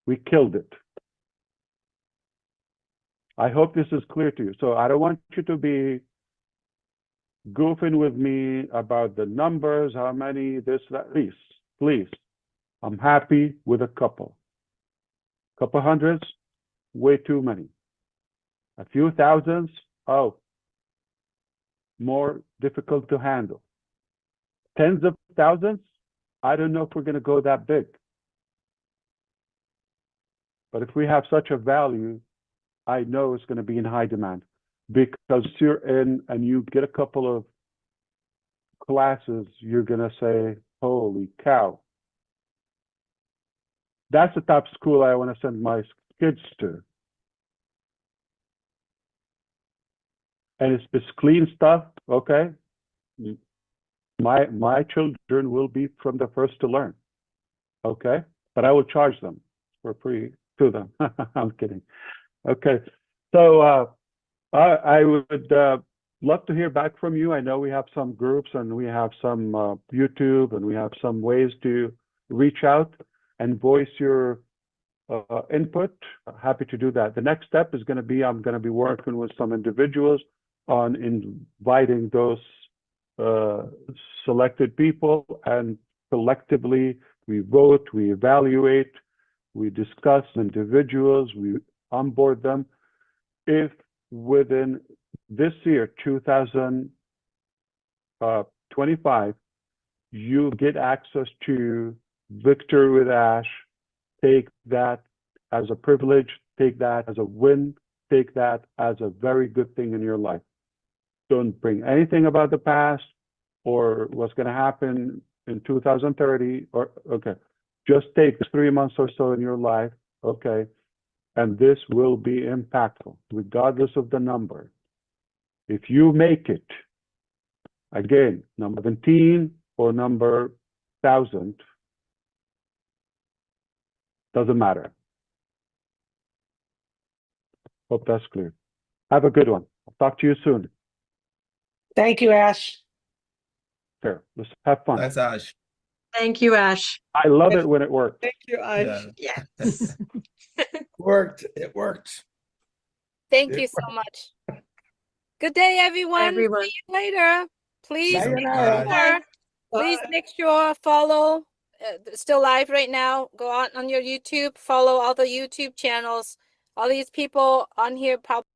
we killed it. I hope this is clear to you. So I don't want you to be goofing with me about the numbers, how many, this, that. Please. I'm happy with a couple. Couple hundreds, way too many. A few thousands, more difficult to handle. Tens of thousands, I don't know if we're going to go that big. But if we have such a value, I know it's going to be in high demand because you're in and you get a couple of classes, you're going to say, holy cow. That's the type of school I want to send my kids to. And it's clean stuff, okay? My children will be from the first to learn, okay? But I will charge them for free to them. I'm kidding. Okay, so I would love to hear back from you. I know we have some groups and we have some YouTube and we have some ways to reach out and voice your input. Happy to do that. The next step is going to be, I'm going to be working with some individuals on inviting those selected people, and collectively we vote, we evaluate, we discuss individuals, we onboard them. If within this year, 2025, you get access to victory with Ash. Take that as a privilege. Take that as a win. Take that as a very good thing in your life. Don't bring anything about the past or what's going to happen in 2030. Or okay, just take 3 months or so in your life. Okay, and this will be impactful regardless of the number. If you make it, again, number 17 or number 1,000, doesn't matter. Hope that's clear. Have a good one. I'll talk to you soon. Thank you, Ash. Fair. Let's have fun. Thanks, Ash. Thank you, Ash. I love it when it works. Thank you, Ash. Yeah. Yes. Worked. It worked. Thank It you so much. Good day, everyone. everyone. See you later. Please make Sayonara. sure, please Bye. make sure follow. It's still live right now. Go on your YouTube, follow all the YouTube channels. All these people on here probably